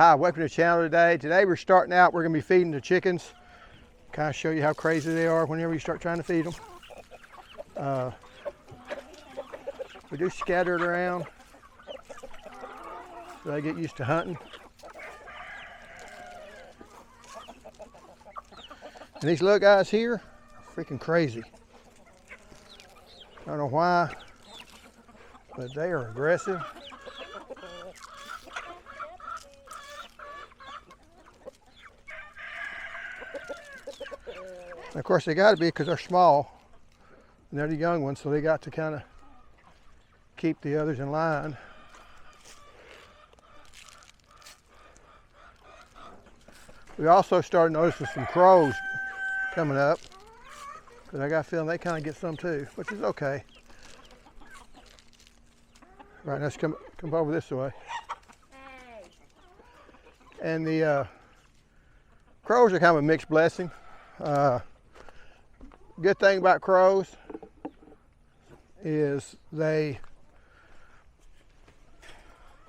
Hi, welcome to the channel today. Today we're starting out, we're going to be feeding the chickens. Kind of show you how crazy they are whenever you start trying to feed them. We do scatter it around so they get used to hunting. And these little guys here are freaking crazy. I don't know why, but they are aggressive. And of course they got to be because they're small and they're the young ones, so they got to kind of keep the others in line. We also started noticing some crows coming up, because I got a feeling they kind of get some too, which is okay. Right, let's come over this way. And the crows are kind of a mixed blessing. Good thing about crows is they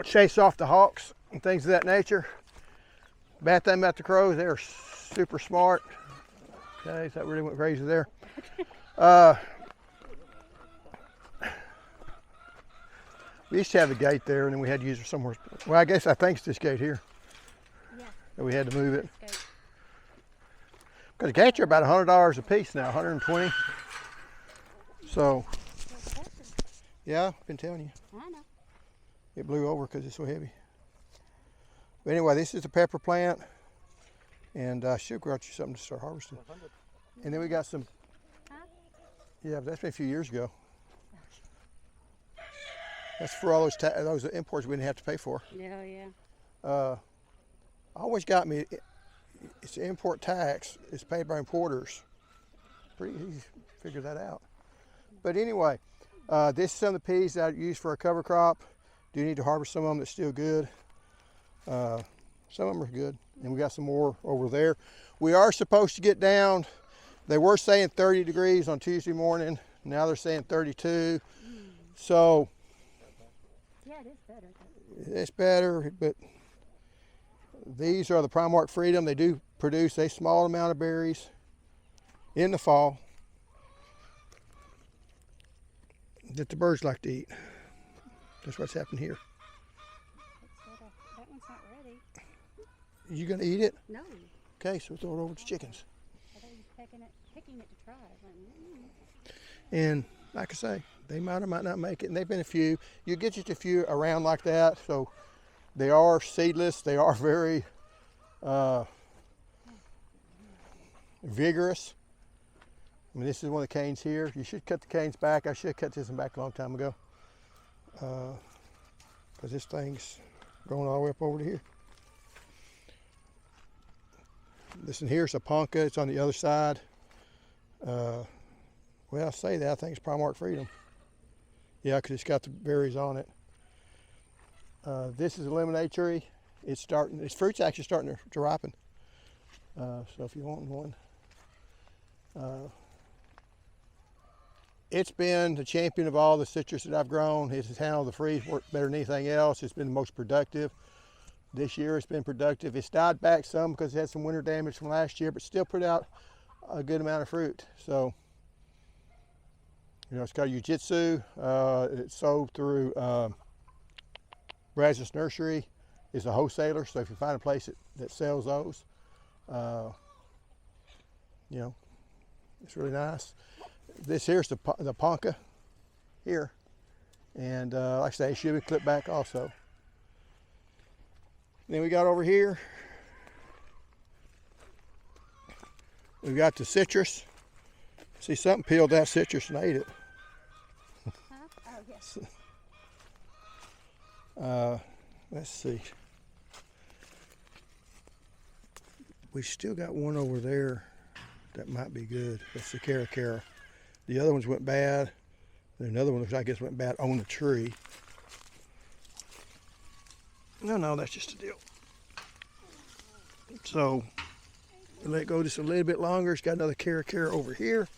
chase off the hawks and things of that nature. Bad thing about the crows, they are super smart. Okay, so that really went crazy there. We used to have a gate there, and then we had to use it somewhere. Well, I think it's this gate here. Yeah. And we had to move it. Because the gates are about $100 a piece now, 120. So, yeah, I've been telling you. I know. It blew over because it's so heavy. But anyway, this is the pepper plant, and I should grow you something to start harvesting. And then we got some. Yeah, but that's been a few years ago. That's for all those imports we didn't have to pay for. Yeah, yeah. Always got me. It's import tax. It's paid by importers. Pretty easy to figure that out. But anyway, this is some of the peas that I use for a cover crop. Do need to harvest some of them that's still good. Some of them are good, and we got some more over there. We are supposed to get down. They were saying 30 degrees on Tuesday morning. Now they're saying 32. So yeah, it is better. It's better, but these are the Primark Freedom. They do produce a small amount of berries in the fall that the birds like to eat. That's what's happened here. That one's not ready. You gonna eat it? No. Okay, so we'll throw it over to chickens. I thought he was picking it to try. And like I say, they might or might not make it, and they've been a few. You get just a few around like that, so they are seedless. They are very vigorous. I mean, this is one of the canes here. You should cut the canes back. I should have cut this one back a long time ago, because this thing's going all the way up over to here. This one here is a ponca. It's on the other side. Well, I say that. I think it's Primark Freedom. Yeah, because it's got the berries on it. This is a lemonade tree. Its fruit's actually starting to ripen. So if you want one, it's been the champion of all the citrus that I've grown. It has handled the freeze work better than anything else. It's been the most productive. This year it's been productive. It's died back some because it had some winter damage from last year, but still put out a good amount of fruit. So, you know, it's got a jiu-jitsu. It's sold through Brazos Nursery. Is a wholesaler, so if you find a place that sells those, you know, it's really nice. This here's the ponca here, and like I say, it should be clipped back also. Then we got over here, we got the citrus. See, something peeled that citrus and ate it. Oh, yes. Let's see. We still got one over there that might be good. That's the cara. The other ones went bad. Then another one, I guess, went bad on the tree. No, that's just a deal. So, we'll let it go just a little bit longer. It's got another cara over here.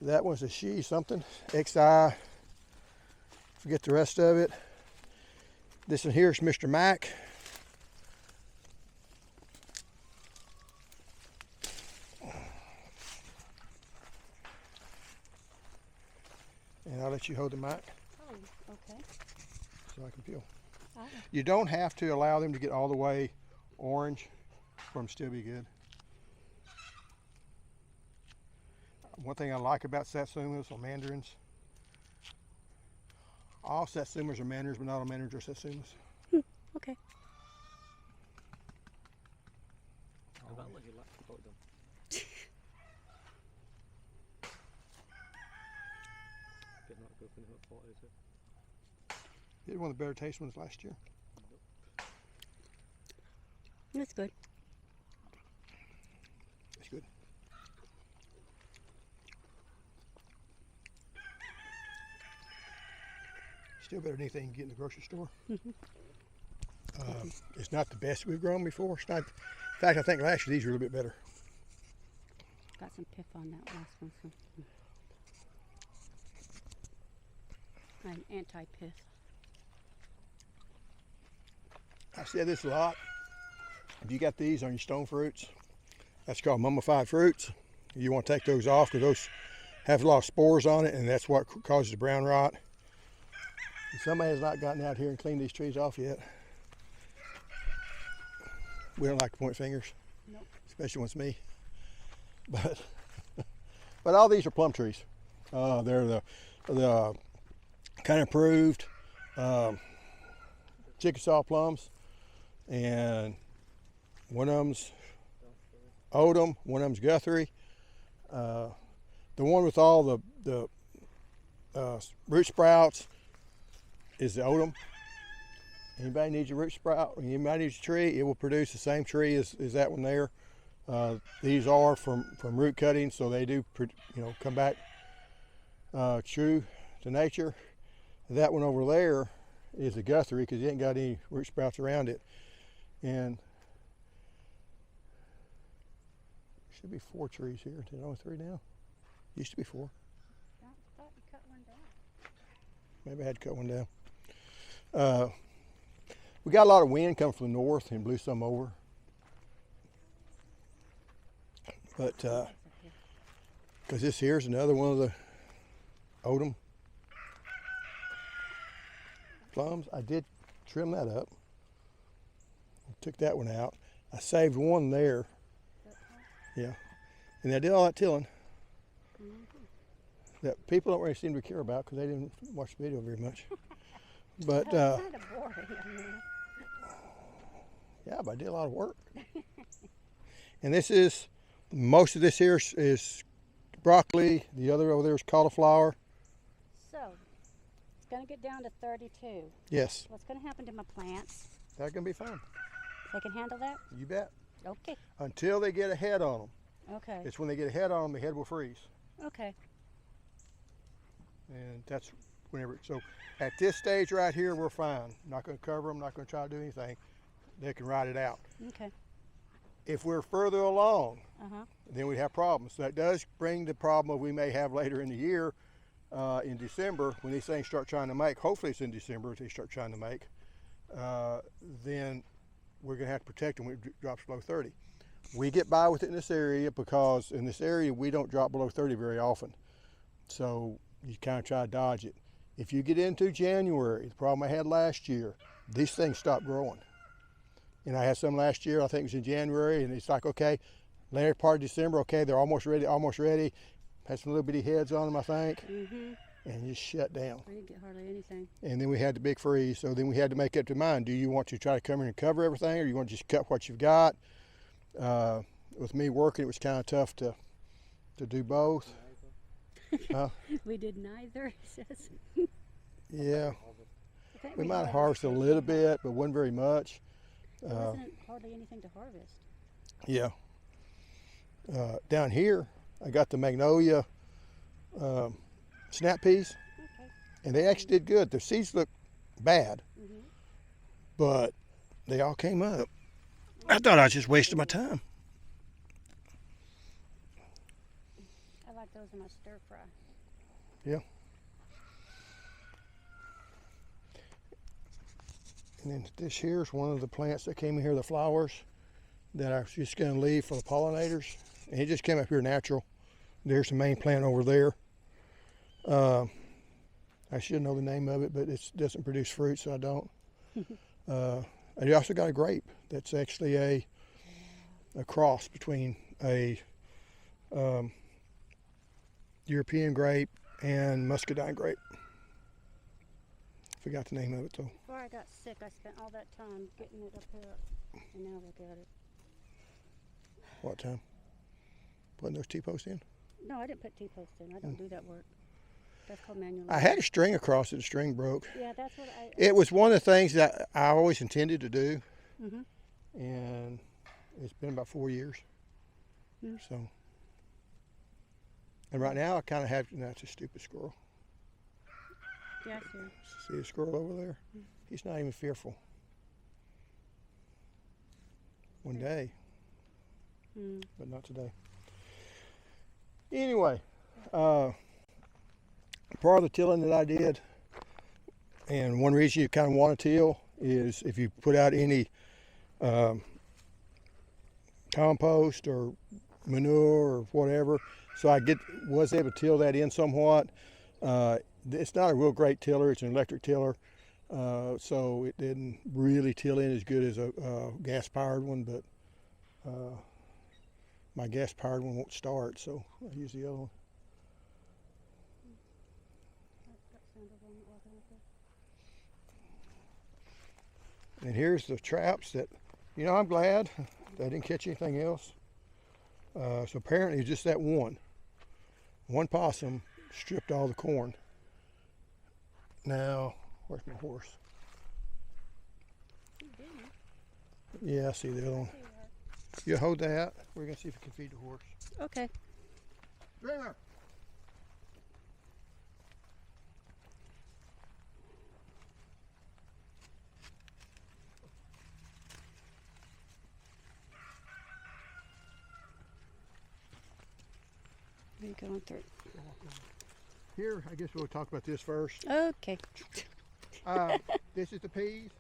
That one's a she something, XI, forget the rest of it. This one here is Mr. Mac. And I'll let you hold the mic Oh, okay. so I can peel. Oh. You don't have to allow them to get all the way orange for them to still be good. One thing I like about satsumas or mandarins, all satsumas are mandarins, but not all mandarins are satsumas. Okay. It was one of the better taste ones last year. That's good. It's good. Still better than anything you get in the grocery store. It's not the best we've grown before. It's not. In fact, I think last year these were a little bit better. Got some pith on that last one. So. I'm anti-pith. I said this a lot. If you got these on your stone fruits, that's called mummified fruits. You want to take those off because those have a lot of spores on it, and that's what causes the brown rot. And somebody has not gotten out here and cleaned these trees off yet. We don't like to point fingers, Nope. especially when it's me. But all these are plum trees. They're the kind of approved Chickasaw plums, and one of them's Odom, one of them's Guthrie. The one with all the root sprouts is the Odom. Anybody needs a root sprout, anybody needs a tree, it will produce the same tree as that one there. These are from root cuttings, so they do, come back true to nature. That one over there is a Guthrie because it ain't got any root sprouts around it. And should be 4 trees here. There's only 3 now. Used to be 4. I thought you cut one down. Maybe I had to cut one down. We got a lot of wind coming from the north and blew some over. But because this here is another one of the Odom plums. I did trim that up. Took that one out. I saved one there. Yeah. And I did all that tilling that people don't really seem to care about because they didn't watch the video very much. But Kind of boring. I mean. yeah, but I did a lot of work. And this is, most of this here is broccoli. The other over there is cauliflower. So, it's going to get down to 32. Yes. What's going to happen to my plants? That's going to be fine. They can handle that? You bet. Okay. Until they get a head on them. Okay. It's when they get a head on them, the head will freeze. Okay. And that's whenever, so at this stage right here, we're fine. Not going to cover them, not going to try to do anything. They can ride it out. Okay. If we're further along, Uh-huh. then we'd have problems. So that does bring the problem we may have later in the year, in December, when these things start trying to make, hopefully it's in December if they start trying to make, then we're going to have to protect them when it drops below 30. We get by with it in this area because in this area we don't drop below 30 very often. So you kind of try to dodge it. If you get into January, the problem I had last year, these things stop growing. And I had some last year, I think it was in January, and it's like, okay, later part of December, okay, they're almost ready, almost ready. Had some little bitty heads on them, I think, and just shut down. We didn't get hardly anything. And then we had the big freeze, so then we had to make up to mind. Do you want to try to come in and cover everything, or you want to just cut what you've got? With me working, it was kind of tough to do both. We did neither, he says. Yeah, Okay, we might have harvested a little bit, but wasn't very much. There wasn't hardly anything to harvest. Yeah. Down here, I got the magnolia snap peas, Okay. and they actually did good. The seeds look bad, but they all came up. I thought I was just wasting my time. I like those in my stir fry. Yeah. And then this here's one of the plants that came in here, the flowers, that I was just going to leave for the pollinators. And it just came up here natural. There's the main plant over there. I should know the name of it, but it doesn't produce fruit, so I don't. I also got a grape that's actually a cross between a European grape and muscadine grape. Forgot the name of it though. Before I got sick, I spent all that time getting it up here, and now look at it. What time? Putting those T-posts in? No, I didn't put T-posts in. I don't do that work. That's called manual. I had a string across it. The string broke. Yeah, that's what I. It was one of the things that I always intended to do, and it's been about 4 years. So, and right now I kind of have. That's a stupid squirrel. Yeah, I see. See a squirrel over there? He's not even fearful. One day, but not today. Anyway, part of the tilling that I did, and one reason you kind of want to till is if you put out any compost or manure or whatever. So I was able to till that in somewhat. It's not a real great tiller. It's an electric tiller, so it didn't really till in as good as a gas-powered one. But my gas-powered one won't start, so I use the other one. And here's the traps that, I'm glad they didn't catch anything else. So apparently just that one possum stripped all the corn. Now, where's my horse? Yeah, I see the other one. You hold that. We're going to see if we can feed the horse. Okay. Dreamer. Where are you going through? Here, I guess we'll talk about this first. Okay. This is the peas.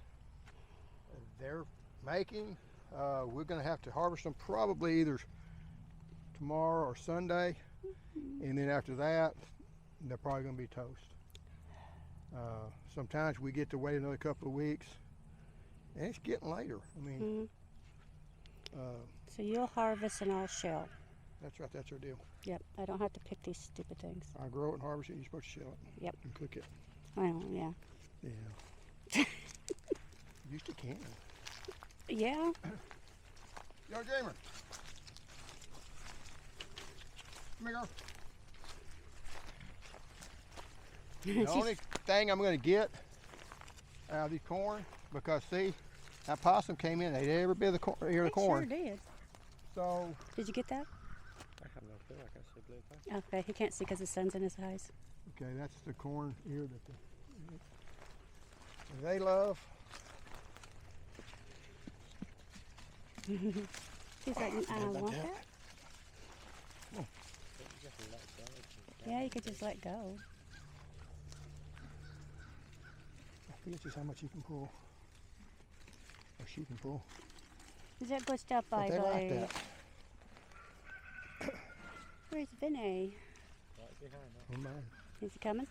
They're making. We're going to have to harvest them probably either tomorrow or Sunday. And then after that, they're probably going to be toast. Sometimes we get to wait another couple of weeks. And it's getting later. I mean. So you'll harvest and I'll shell. That's right. That's our deal. Yep. I don't have to pick these stupid things. I grow it and harvest it. You're supposed to shell it. Yep. And cook it. Well, yeah. Yeah. Used to can. Yeah. Yo, Jamer. Come here, girl. The only thing I'm going to get out of these corn, because see, that possum came in, they ate every bit of the corn. Sure did. So. Did you get that? I have no clue. I can see blue face. Okay, he can't see because the sun's in his eyes. Okay, that's the corn ear that they love. He's like, I want that. Oh. Yeah, you could just let go. I forget just how much you can pull, or she can pull. Is that glitched out by? But they like that. Where's Vinny? Right behind Oh, mine. Is he coming?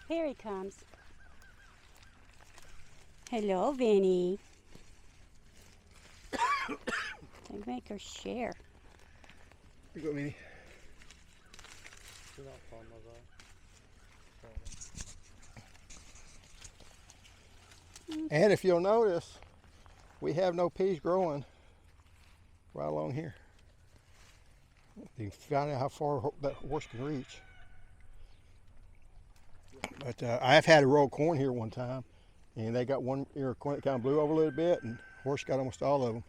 Here he comes. Hello, Vinny. They make her share. You go, Minnie. Do not find my eye. And if you'll notice, we have no peas growing right along here. You can find out how far that horse can reach. But I have had a row of corn here one time, and they got one ear of corn that kind of blew over a little bit, and the horse got almost all of them.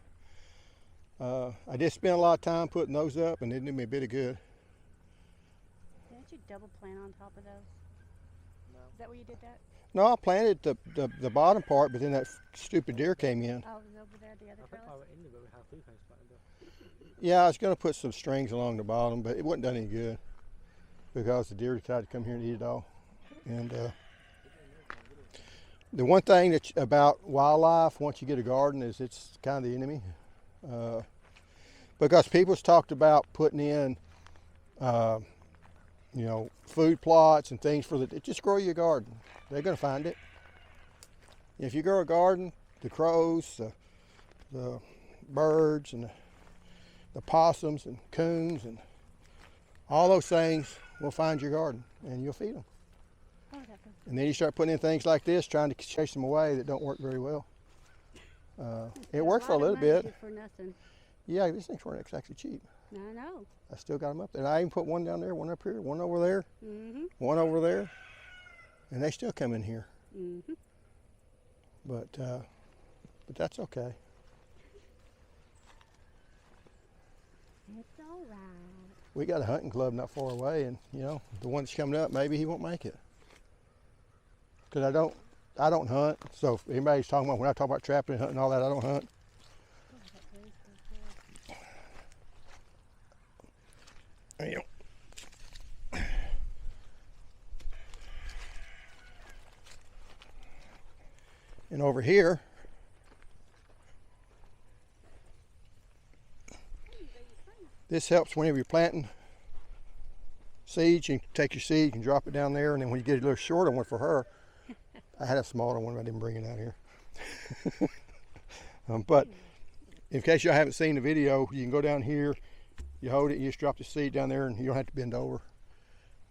I did spend a lot of time putting those up, and it did me a bit of good. Didn't you double plant on top of those? No. Is that where you did that? No, I planted the bottom part, but then that stupid deer came in. Oh, it was over there, the other I think I trellis? went in there, but we have blue face planted up. Yeah, I was going to put some strings along the bottom, but it wasn't done any good because the deer decided to come here and eat it all. And The one thing about wildlife, once you get a garden, is it's kind of the enemy. Because people's talked about putting in, food plots and things just grow your garden. They're going to find it. If you grow a garden, the crows, the birds, and the possums and coons and all those things will find your garden, and you'll feed them. And then you start putting in things like this, trying to chase them away, that don't work very well. It worked for a little bit. For nothing. Yeah, these things weren't actually cheap. I know. I still got them up there. And I even put one down there, one up here, one over there, Mm-hmm. one over there, and they still come in here. Mm-hmm. But that's okay. It's all right. We got a hunting club not far away, and the one that's coming up, maybe he won't make it. Because I don't hunt. So if anybody's talking about, when I talk about trapping and hunting and all that, I don't hunt. And over here, this helps whenever you're planting seeds. You can take your seed, you can drop it down there, and then when you get a little shorter one for her, I had a smaller one, but I didn't bring it out here. But in case y'all haven't seen the video, you can go down here, you hold it, you just drop the seed down there, and you don't have to bend over.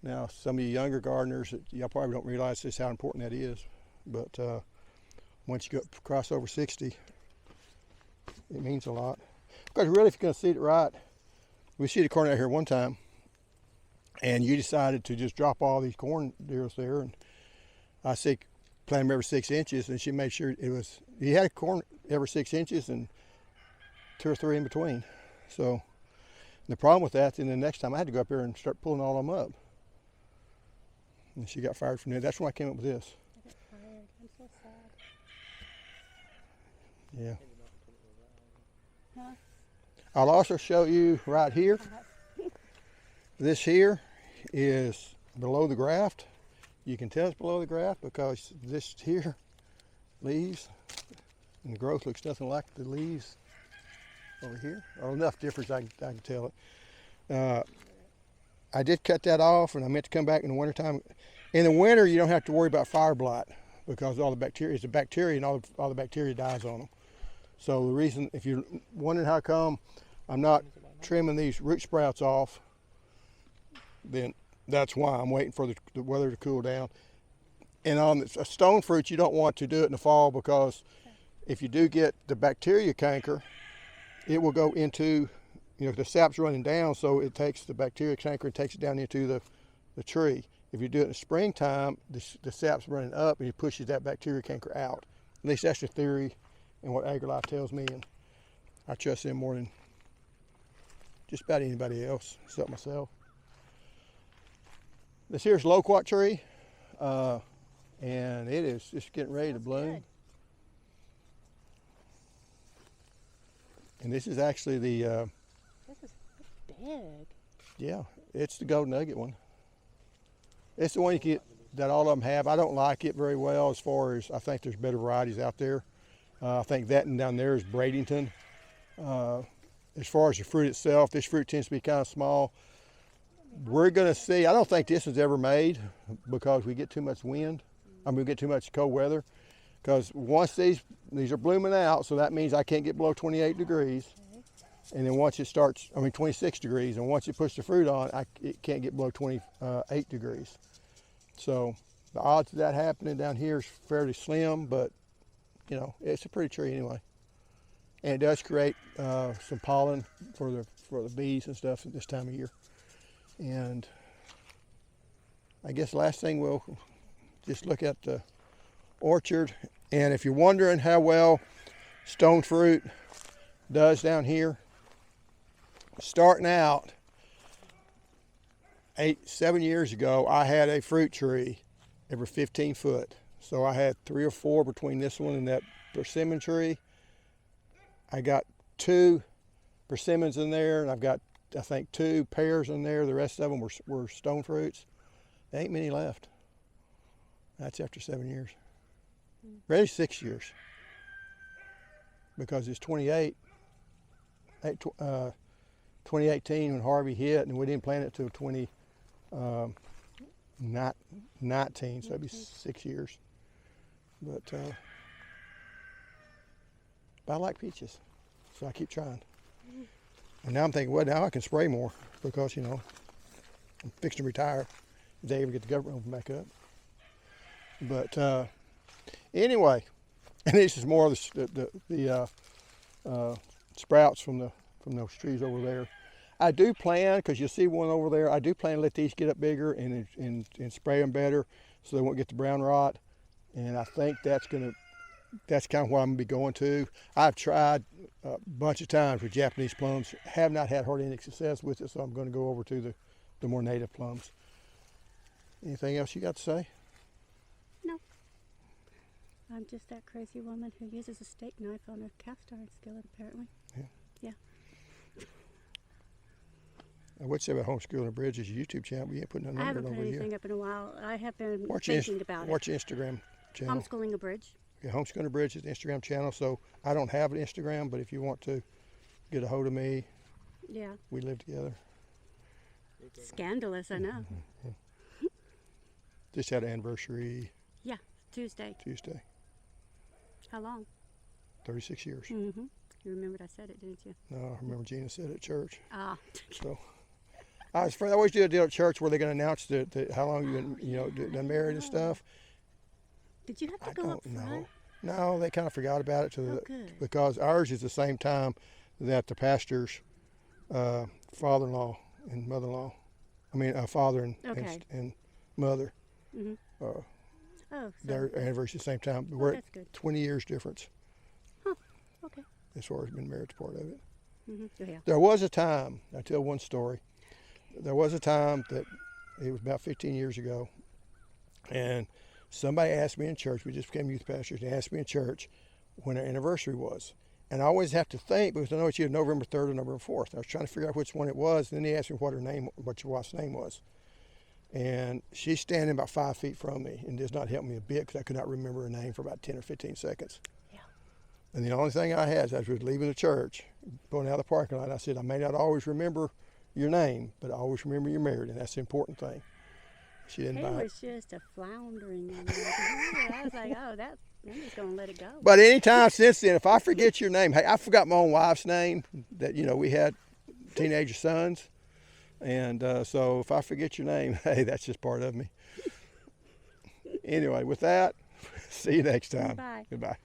Now, some of you younger gardeners, y'all probably don't realize just how important that is. But once you cross over 60, it means a lot. Because really, if you're going to seed it right, we seeded corn out here one time, and you decided to just drop all these corn deals there, and I said plant them every 6 inches, and she made sure you had corn every 6 inches and 2 or 3 in between. So the problem with that, then the next time I had to go up there and start pulling all of them up, and she got fired from there. That's when I came up with this. I got tired. I'm so sad. Yeah. Huh? I'll also show you right here. This here is below the graft. You can tell it's below the graft because this here leaves, and the growth looks nothing like the leaves over here. Or enough difference I can tell it. I did cut that off, and I meant to come back in the wintertime. In the winter, you don't have to worry about fire blight because all the bacteria, it's the bacteria, and all the bacteria dies on them. So the reason, if you're wondering how come I'm not trimming these root sprouts off, then that's why. I'm waiting for the weather to cool down. And on the stone fruit, you don't want to do it in the fall because if you do get the bacteria canker, it will go into, the sap's running down, so it takes the bacteria canker and takes it down into the tree. If you do it in the springtime, the sap's running up and it pushes that bacteria canker out. At least that's the theory and what AgriLife tells me, and I trust them more than just about anybody else except myself. This here's loquat tree, and it is just getting ready to bloom. Good. And this is actually the, This is big. yeah, it's the gold nugget one. It's the one you get that all of them have. I don't like it very well as far as, I think there's better varieties out there. I think that one down there is Bradenton. As far as the fruit itself, this fruit tends to be kind of small. We're going to see, I don't think this one's ever made because we get too much wind. We get too much cold weather. Because once these are blooming out, so that means I can't get below 28 degrees. And then once it starts, 26 degrees, and once you push the fruit on, it can't get below 28 degrees. So the odds of that happening down here is fairly slim, but it's a pretty tree anyway. And it does create some pollen for the bees and stuff at this time of year. And I guess last thing we'll just look at the orchard. And if you're wondering how well stone fruit does down here, starting out 7 years ago, I had a fruit tree every 15 foot. So I had 3 or 4 between this one and that persimmon tree. I got 2 persimmons in there, and I've got, I think, 2 pears in there. The rest of them were stone fruits. There ain't many left. That's after 7 years. Really 6 years. Because it's 2018 when Harvey hit, and we didn't plant it till 2019, so it'd be 6 years. But I like peaches, so I keep trying. And now I'm thinking, well, now I can spray more because, you know, I'm fixing to retire if they ever get the government open back up. But anyway, and this is more of the sprouts from those trees over there. I do plan, because you'll see one over there, I do plan to let these get up bigger and spray them better so they won't get the brown rot. And I think that's kind of what I'm going to be going to. I've tried a bunch of times with Japanese plums, have not had hardly any success with it, so I'm going to go over to the more native plums. Anything else you got to say? No. I'm just that crazy woman who uses a steak knife on a cast iron skillet, apparently. Yeah. Yeah. I would say about Homeschooling a Bridge is a YouTube channel, but you ain't putting nothing I on haven't there put over anything here. up in a while. I have been Watch thinking about it. Watch your Instagram channel. Homeschooling a Bridge. Yeah, Homeschooling a Bridge is the Instagram channel, so I don't have an Instagram, but if you want to get a hold of me, Yeah. we live together. Scandalous, I know. Just had an anniversary Yeah, Tuesday. Tuesday, How long? 36 years. Mm-hmm. You remembered I said it, didn't you? No, I remember Gina said it at church. Ah. So I always do a deal at church where they're going to announce how long you've been married and stuff. Did you have to I go up don't front? know. No, they kind of forgot about it Good. because ours is the same time that the pastor's father-in-law and mother-in-law, father Okay. and mother, Mm-hmm. Oh, so their anniversary at the same time. We're that's good. 20 years difference Okay. as far as being married's part of it. Mm-hmm. Oh, yeah. There was a time, I'll tell one story. There was a time that it was about 15 years ago, and somebody asked me in church, we just became youth pastors, they asked me in church when our anniversary was. And I always have to think, because I know it's either November 3rd or November 4th. I was trying to figure out which one it was, and then he asked me what your wife's name was. And she's standing about 5 feet from me and does not help me a bit because I could not remember her name for about 10 or 15 seconds. Yeah. And the only thing I had is as we were leaving the church, going out of the parking lot, I said, I may not always remember your name, but I always remember you're married, and that's the important thing. She didn't He buy it. was just a floundering in there. I was like, oh, I'm just going to let it go. But anytime since then, if I forget your name, hey, I forgot my own wife's name that, we had teenager sons. And so if I forget your name, hey, that's just part of me. Anyway, with that, see you next time. Bye. Goodbye.